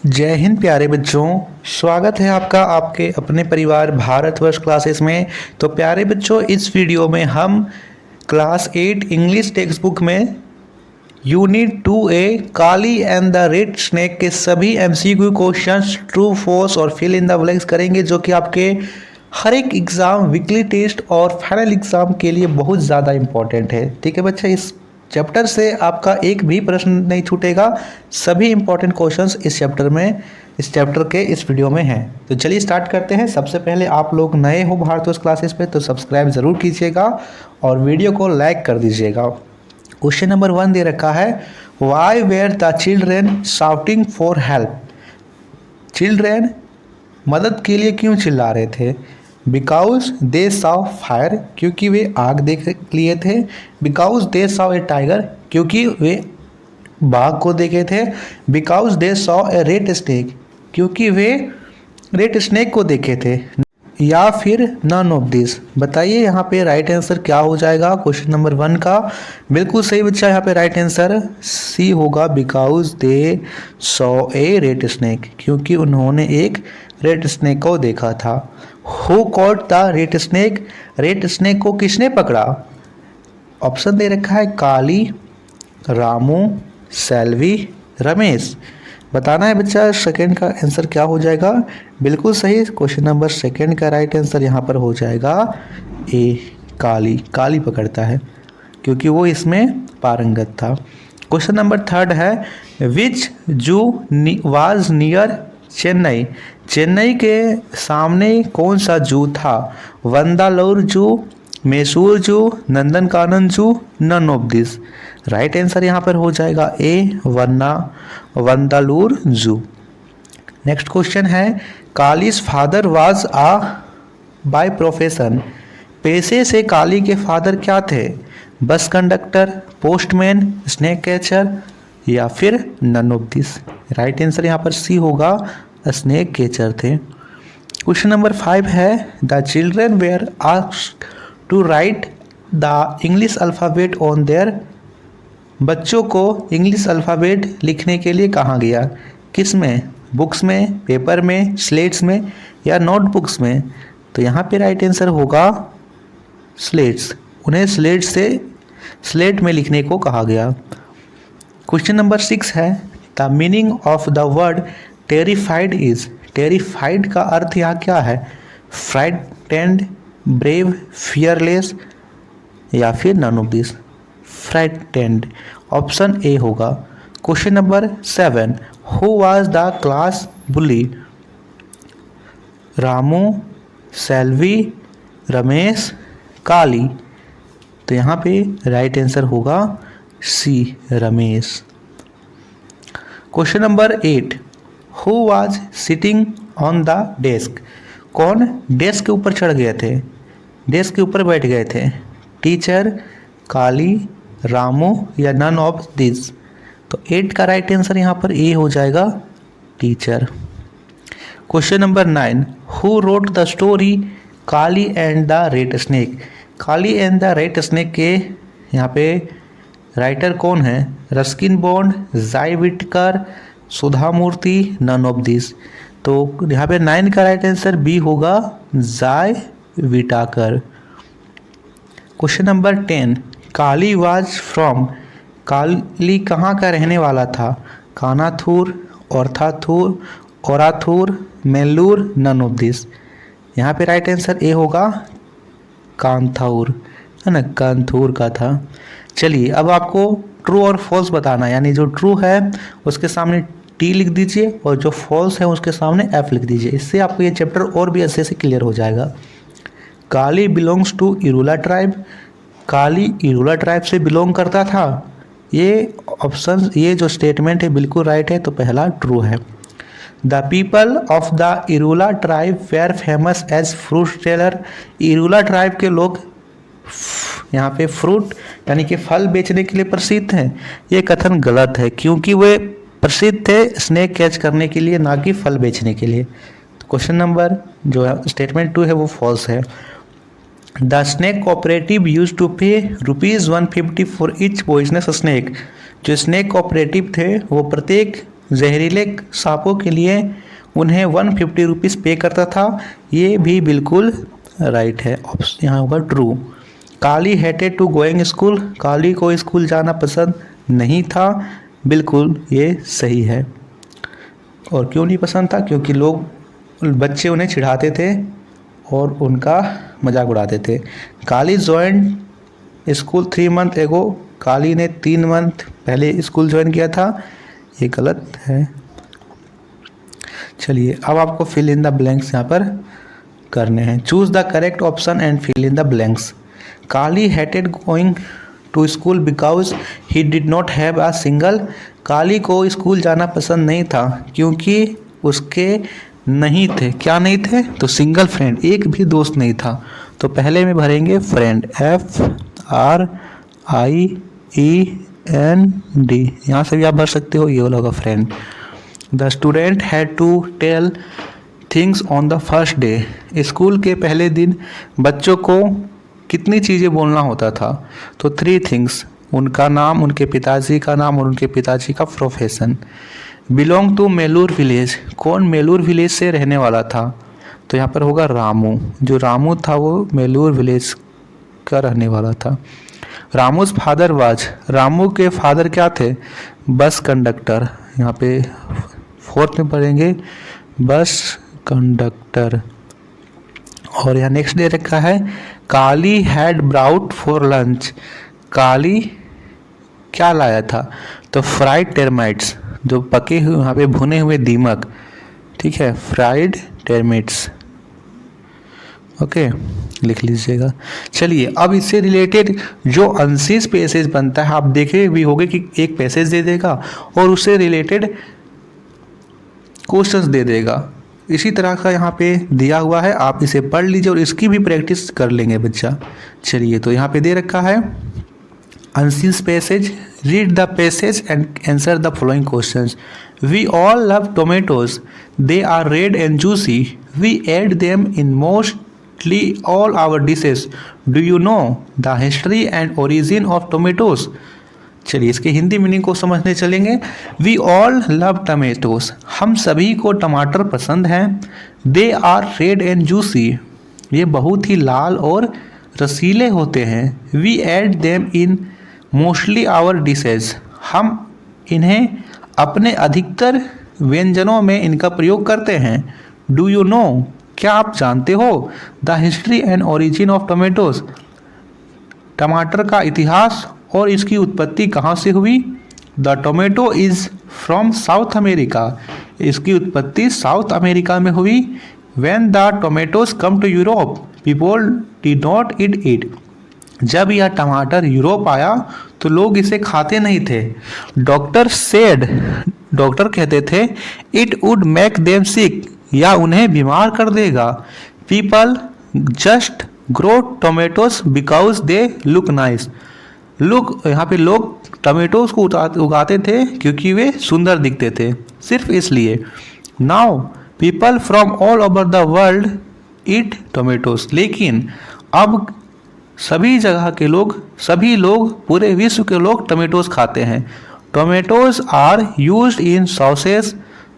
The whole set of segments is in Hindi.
जय हिंद प्यारे बच्चों। स्वागत है आपका आपके अपने परिवार भारतवर्ष क्लासेस में। तो प्यारे बच्चों, इस वीडियो में हम क्लास 8 इंग्लिश टेक्स्ट बुक में unit 2A Kali and the red snake के सभी MCQ क्वेश्चंस ट्रू फॉल्स और फिल इन द ब्लैंक्स करेंगे, जो कि आपके हर एक एग्ज़ाम, वीकली टेस्ट और फाइनल एग्ज़ाम के लिए बहुत ज़्यादा इम्पोर्टेंट है। ठीक है बच्चे, इस चैप्टर से आपका एक भी प्रश्न नहीं छूटेगा। सभी इंपॉर्टेंट क्वेश्चंस इस चैप्टर के इस वीडियो में हैं। तो चलिए स्टार्ट करते हैं। सबसे पहले आप लोग नए हो भारतवर्ष क्लासेस पे तो सब्सक्राइब ज़रूर कीजिएगा और वीडियो को लाइक कर दीजिएगा। क्वेश्चन नंबर 1 दे रखा है, why were the children shouting for help. Children मदद के लिए क्यों चिल्ला रहे थे? बिकॉज दे सॉ फायर, क्योंकि वे आग देख लिए थे। Because they saw a tiger, क्योंकि वे बाघ को देखे थे। Because they saw a red snake, क्योंकि वे रेड स्नेक को देखे थे। या फिर नन ऑफ दिस। बताइए यहाँ पे राइट आंसर क्या हो जाएगा क्वेश्चन नंबर 1 का। बिल्कुल सही बच्चा, यहाँ पे राइट आंसर सी होगा, because they saw a red snake, क्योंकि उन्होंने एक रेड स्नेक को देखा था। Who caught the red snake, red snake को किसने पकड़ा? ऑप्शन दे रखा है काली, रामू, सेल्वी, रमेश। बताना है बच्चा सेकंड का आंसर क्या हो जाएगा। बिल्कुल सही, क्वेश्चन नंबर 2 का राइट आंसर यहाँ पर हो जाएगा ए, काली। काली पकड़ता है क्योंकि वो इसमें पारंगत था। क्वेश्चन नंबर 3 है, विच जू वाज नियर चेन्नई। चेन्नई के सामने कौन सा जू था? वंदालूर जू, Mysore zoo, Nandankanan zoo, none of this. Right answer यहाँ पर हो जाएगा ए, वंदालूर जू। नेक्स्ट क्वेश्चन है, Kali's father was a by profession. पेशे से काली के फादर क्या थे? Bus conductor, postman, snake catcher, या फिर none of this. Right answer यहाँ पर सी होगा, स्नेक कैचर थे। क्वेश्चन नंबर 5 है, the children were asked to write the English alphabet on there. बच्चों को इंग्लिश अल्फ़ाबेट लिखने के लिए कहा गया? किस में? बुक्स में, पेपर में, स्लेट्स में, या नोटबुक्स में? तो यहाँ पे राइट आंसर होगा स्लेट्स। उन्हें स्लेट में लिखने को कहा गया। क्वेश्चन नंबर 6 है, the meaning of the word terrified is. Terrified का अर्थ यहाँ क्या है? फ्राइटेंड, ब्रेव, फियरलेस, या फिर none of this. Frightened, option A होगा। Question number 7, who was the class bully. Ramu, Selvi, Ramesh, Kali. तो यहाँ पे राइट आंसर होगा C, Ramesh. Question number 8, who was sitting on the desk. कौन डेस्क के ऊपर चढ़ गए थे, डेस्क के ऊपर बैठ गए थे? टीचर, काली, रामू, या नन ऑफ दिस। तो 8 का राइट आंसर यहाँ पर ए हो जाएगा, teacher. Question number 9, who wrote the story Kali and the red snake. Kali and the red snake के यहाँ पे राइटर कौन है? Ruskin Bond, Jai Vitkar, Sudha Murthy, none of this. तो यहाँ पे 9 का राइट आंसर बी होगा, जाई विटाकर। Question number 10, Kali was from. Kali कहाँ का रहने वाला था? Kanathur, Orathathur, Orathur, Melur, none of this. यहाँ पे राइट आंसर ए होगा, कांथाउर, है ना, कांथूर का था। चलिए अब आपको ट्रू और फॉल्स बताना है, यानी जो ट्रू है उसके सामने टी लिख दीजिए और जो फॉल्स है उसके सामने एफ लिख दीजिए। इससे आपको ये चैप्टर और भी अच्छे से क्लियर हो जाएगा। Kali belongs to Irula tribe. Kali Irula tribe से बिलोंग करता था। ये ऑप्शन, ये जो स्टेटमेंट है बिल्कुल राइट है, तो पहला ट्रू है। The people of the Irula tribe were famous as fruit seller. Irula tribe के लोग यहाँ पे फ्रूट यानी कि फल बेचने के लिए प्रसिद्ध हैं। ये कथन गलत है, क्योंकि वे प्रसिद्ध थे स्नेक कैच करने के लिए, ना कि फल बेचने के लिए। तो क्वेश्चन नंबर जो है स्टेटमेंट 2 है वो फॉल्स है। The snake cooperative use to pay ₹150 for each poisonous snake. जो स्नेक कोऑपरेटिव थे वो प्रत्येक जहरीले सांपों के लिए उन्हें 150 रुपीज़ पे करता था। ये भी बिल्कुल राइट है, ऑप्शन यहाँ होगा true. Kali hated to going school, Kali को स्कूल जाना पसंद नहीं था, बिल्कुल ये सही है। और क्यों नहीं पसंद था? क्योंकि बच्चे उन्हें चिढ़ाते थे और उनका मजाक उड़ाते थे। काली ज्वाइन स्कूल 3 मंथ एगो, काली ने 3 मंथ पहले स्कूल ज्वाइन किया था, ये गलत है। चलिए अब आपको फिल इन द ब्लैंक्स यहाँ पर करने हैं। Choose the correct option and fill in the blanks. Kali hated going to school because he did not have a single, Kali को स्कूल जाना पसंद नहीं था क्योंकि उसके नहीं थे, क्या नहीं थे? तो सिंगल फ्रेंड, एक भी दोस्त नहीं था। तो पहले में भरेंगे फ्रेंड, FRIEND, यहाँ से भी आप भर सकते हो, ये वाला होगा friend. The student had to tell things on the first day, school के पहले दिन बच्चों को कितनी चीज़ें बोलना होता था? तो 3 थिंग्स, उनका नाम, उनके पिताजी का नाम और उनके पिताजी का profession. Belong to Melur village, कौन मेलूर विलेज से रहने वाला था? तो यहाँ पर होगा रामू, जो रामू था वो मेलूर विलेज का रहने वाला था। रामूज फादर वाज, रामू के फादर क्या थे? बस कंडक्टर, यहाँ पे 4th में पढ़ेंगे बस कंडक्टर। और यहाँ नेक्स्ट दे रखा है काली हैड ब्राउट फॉर लंच, काली क्या लाया था? तो फ्राइड टर्माइट्स, जो पके हुए यहाँ पे भुने हुए दीमक, ठीक है, फ्राइड टर्मिट्स, ओके लिख लीजिएगा। चलिए अब इससे रिलेटेड जो अनसीज पैसेज बनता है, आप देखे भी होंगे कि एक पैसेज दे देगा और उससे रिलेटेड क्वेश्चंस दे देगा। इसी तरह का यहाँ पे दिया हुआ है, आप इसे पढ़ लीजिए और इसकी भी प्रैक्टिस कर लेंगे बच्चा। चलिए तो यहाँ पे दे रखा है unseen passage, read the passage and answer the following questions. We all love tomatoes, they are red and juicy, we add them in mostly all our dishes, do you know the history and origin of tomatoes. चलिए इसके हिंदी मीनिंग को समझने चलेंगे। वी ऑल लव टमेटोज, हम सभी को टमाटर पसंद हैं। They are red and juicy, ये बहुत ही लाल और रसीले होते हैं। We add them in mostly our dishes, हम इन्हें अपने अधिकतर व्यंजनों में इनका प्रयोग करते हैं। डू यू नो, क्या आप जानते हो? The history and origin of tomatoes, टमाटर का इतिहास और इसकी उत्पत्ति कहाँ से हुई? The tomato is from South America, इसकी उत्पत्ति साउथ अमेरिका में हुई। When the tomatoes come to Europe, people did not eat it, जब यह टमाटर यूरोप आया तो लोग इसे खाते नहीं थे। डॉक्टर सेड, डॉक्टर कहते थे इट वुड मेक देम सिक, या उन्हें बीमार कर देगा। People just grow tomatoes because they look nice, लोग यहाँ पे लोग टमेटोज को उगाते थे क्योंकि वे सुंदर दिखते थे, सिर्फ इसलिए। Now people from all over the world eat tomatoes, लेकिन अब सभी जगह के लोग, सभी लोग, पूरे विश्व के लोग टमेटोज खाते हैं। Tomatoes are used in sauces,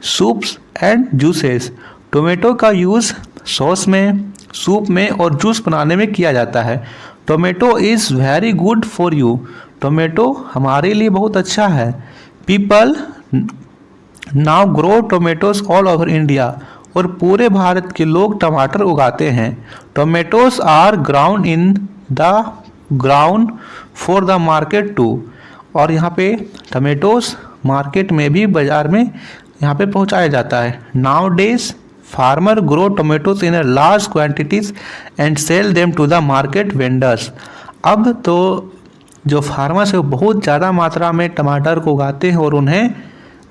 soups and juices, tomato का यूज़ सॉस में, सूप में और जूस बनाने में किया जाता है। Tomato is very good for you, tomato हमारे लिए बहुत अच्छा है। People now grow tomatoes all over India, और पूरे भारत के लोग टमाटर उगाते हैं। Tomatoes are ground in the ground for the market too, और यहाँ पे टमेटोज मार्केट में भी, बाजार में यहाँ पे पहुँचाया जाता है। Nowadays farmer grow tomatoes in large quantities and sell them to the market vendors, अब तो जो फार्मर्स है बहुत ज़्यादा मात्रा में टमाटर को उगाते हैं और उन्हें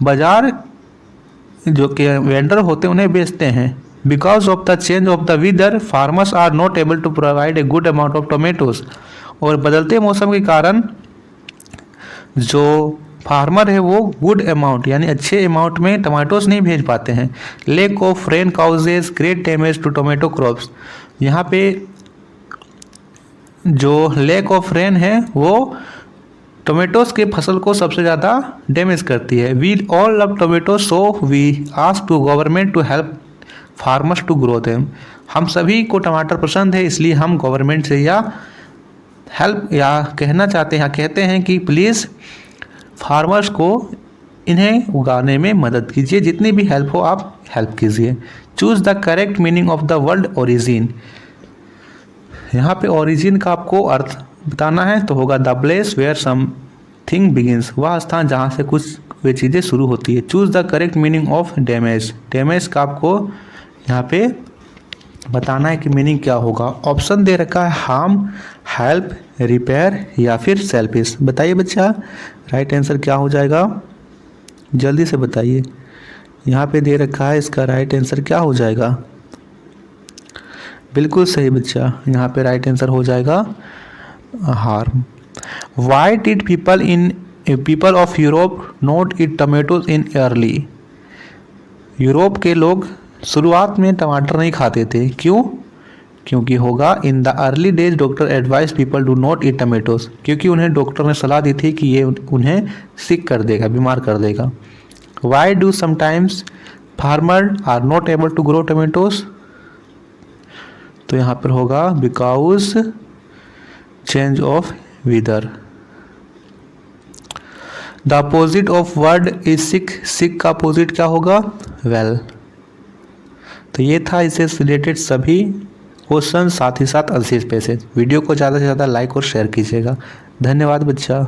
बाजार जो कि वेंडर होते हैं उन्हें बेचते हैं। Because of the change of the weather farmers are not able to provide a good amount of tomatoes, और बदलते मौसम के कारण जो फार्मर है वो गुड अमाउंट यानी अच्छे अमाउंट में टमाटोज नहीं भेज पाते हैं। Lack of rain causes great damage to tomato crops, यहाँ पे जो लेक ऑफ रेन है वो टोमेटोज के फसल को सबसे ज़्यादा डैमेज करती है। We all love tomato so we ask to government to help farmers to grow them. हम सभी को टमाटर पसंद है, इसलिए हम गवर्नमेंट से या हेल्प या कहना चाहते हैं, कहते हैं कि प्लीज़ फार्मर्स को इन्हें उगाने में मदद कीजिए, जितनी भी हेल्प हो आप हेल्प कीजिए। Choose the correct meaning of the word origin. यहाँ पे ओरिजिन का आपको अर्थ बताना है, तो होगा the place where something begins, वह स्थान जहाँ से कुछ वे चीज़ें शुरू होती है। Choose the correct meaning of damage. Damage का आपको यहाँ पे बताना है कि मीनिंग क्या होगा। ऑप्शन दे रखा है हार्म, हेल्प, रिपेयर या फिर सेल्फिश। बताइए बच्चा राइट आंसर क्या हो जाएगा, जल्दी से बताइए। यहाँ पे दे रखा है इसका राइट आंसर क्या हो जाएगा। बिल्कुल सही बच्चा, यहाँ पे राइट आंसर हो जाएगा harm. Why did people of Europe not eat tomatoes in early. Europe के लोग शुरुआत में टमाटर नहीं खाते थे, क्यों? क्योंकि होगा in the early days doctor advise people do not eat tomatoes, क्योंकि उन्हें डॉक्टर ने सलाह दी थी कि ये उन्हें सिक कर देगा, बीमार कर देगा। Why do sometimes farmer are not able to grow tomatoes, तो यहाँ पर होगा because change of weather. The opposite of word is sick, sick का अपोजिट क्या होगा, वेल। तो ये था इससे रिलेटेड सभी क्वेश्चन, साथ ही साथ 80 पैसेज। वीडियो को ज़्यादा से ज़्यादा लाइक और शेयर कीजिएगा। धन्यवाद बच्चा।